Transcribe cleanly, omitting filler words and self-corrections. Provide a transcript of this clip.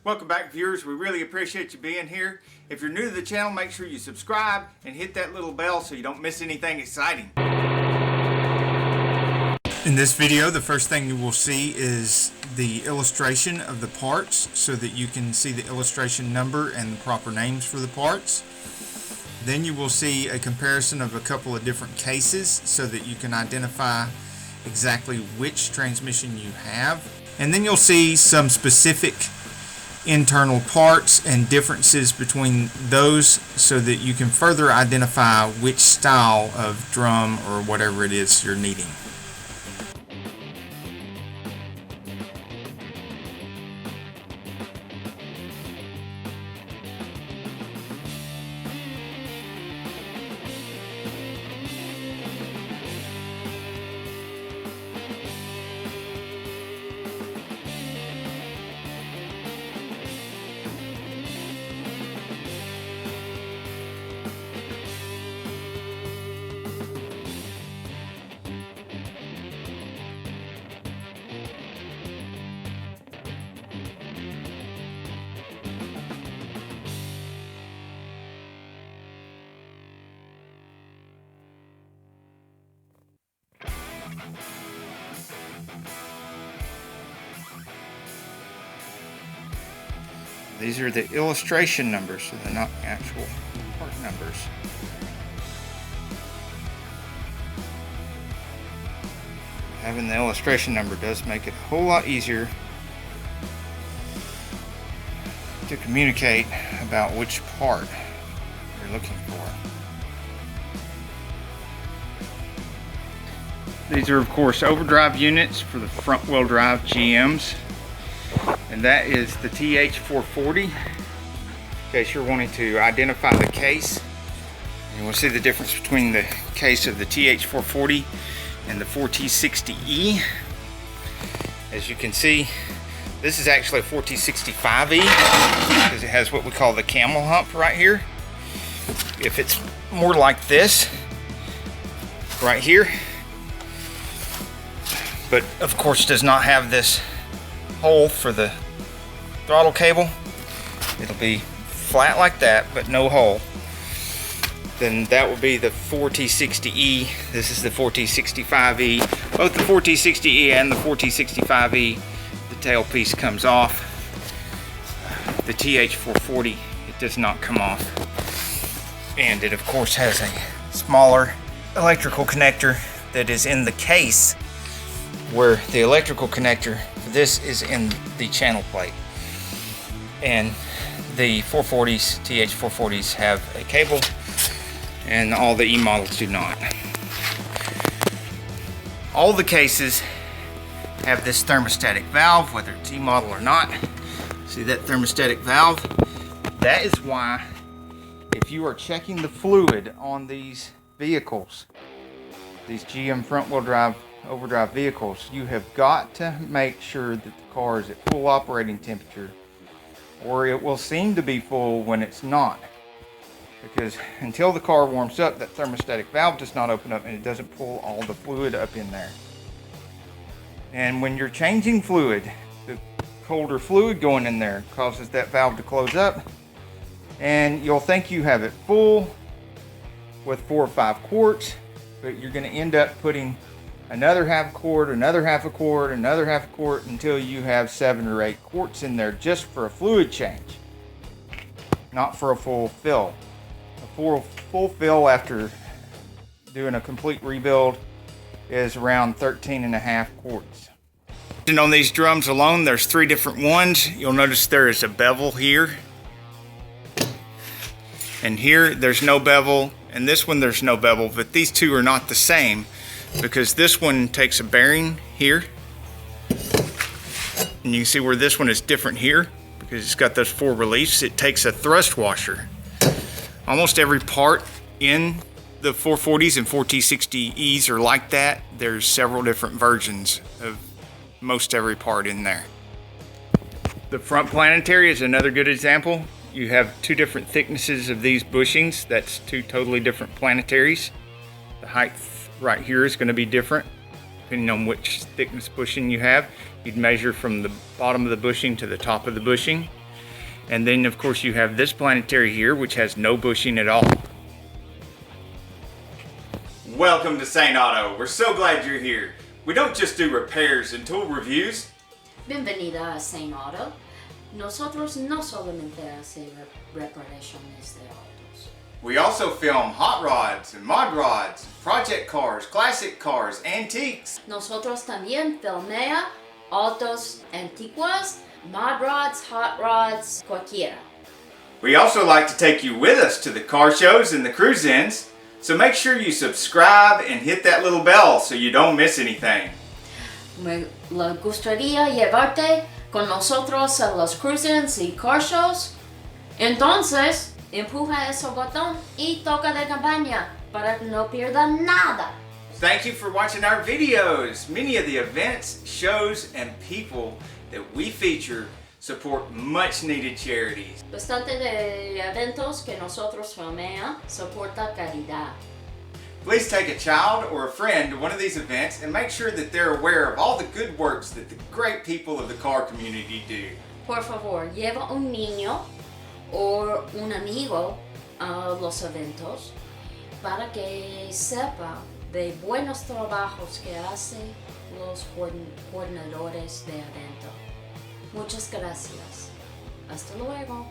Welcome back, viewers. We really appreciate you being here. If you're new to the channel, make sure you subscribe and hit that little bell so you don't miss anything exciting. In this video, the first thing you will see is the illustration of the parts so that you can see the illustration number and the proper names for the parts. Then you will see a comparison of a couple of different cases so that you can identify exactly which transmission you have. And then you'll see some specific internal parts and differences between those so that you can further identify which style of drum or whatever it is you're needing. These are the illustration numbers, so they're not actual part numbers. Having the illustration number does make it a whole lot easier to communicate about which part you're looking for. These are, of course, overdrive units for the front-wheel drive GMs. And that is the TH440. In case you're wanting to identify the case, you will see the difference between the case of the TH440 and the 4T60-E. As you can see, this is actually a 4T65-E because it has what we call the camel hump right here. If it's more like this right here, but of course does not have this hole for the throttle cable, it'll be flat like that but no hole, then that will be the 4T60E. This is the 4T65E. Both the 4T60E and the 4T65E, the tailpiece comes off. The TH440, it does not come off, and it of course has a smaller electrical connector that is in the case, where the electrical connector for this is in the channel plate. And the 440s, TH440s have a cable, and all the E models do not. All the cases have this thermostatic valve, whether it's E model or not. See that thermostatic valve? That is why if you are checking the fluid on these vehicles, these GM front-wheel drive overdrive vehicles, you have got to make sure that the car is at full operating temperature, or it will seem to be full when it's not, because until the car warms up, that thermostatic valve does not open up and it doesn't pull all the fluid up in there. And when you're changing fluid, the colder fluid going in there causes that valve to close up, and you'll think you have it full with 4 or 5 quarts, but you're going to end up putting another half quart, another half a quart, another half a quart, until you have 7 or 8 quarts in there just for a fluid change, not for a full fill. A full fill after doing a complete rebuild is around 13.5 quarts. And on these drums alone, there's 3 different ones. You'll notice there is a bevel here, and here there's no bevel, and this one there's no bevel, but these two are not the same, because this one takes a bearing here, and you can see where this one is different here because it's got those 4 reliefs. It takes a thrust washer. Almost every part in the 440s and 4T60Es are like that. There's several different versions of most every part in there. The front planetary is another good example. You have 2 different thicknesses of these bushings. That's 2 totally different planetaries. The height right here is going to be different depending on which thickness bushing you have. You'd measure from the bottom of the bushing to the top of the bushing. And then of course you have this planetary here, which has no bushing at all. Welcome to saneauto. We're so glad you're here. We don't just do repairs and tool reviews. Bienvenida a saneauto. Nosotros no solamente hacemos reparaciones de autos. We also film hot rods and mod rods, project cars, classic cars, antiques. Nosotros también filmea autos antiguos, mod rods, hot rods, cualquiera. We also like to take you with us to the car shows and the cruise-ins, so make sure you subscribe and hit that little bell so you don't miss anything. Me gustaría llevarte con nosotros a los cruise-ins y car shows. Entonces, empuja ese botón y toca de campaña para que no pierda nada. Thank you for watching our videos. Many of the events, shows, and people that we feature support much needed charities. Bastante de eventos que nosotros filmea soporta caridad. Please take a child or a friend to one of these events and make sure that they're aware of all the good works that the great people of the car community do. Por favor, lleva un niño o un amigo a los eventos para que sepa de buenos trabajos que hacen los coordinadores de evento. Muchas gracias. Hasta luego.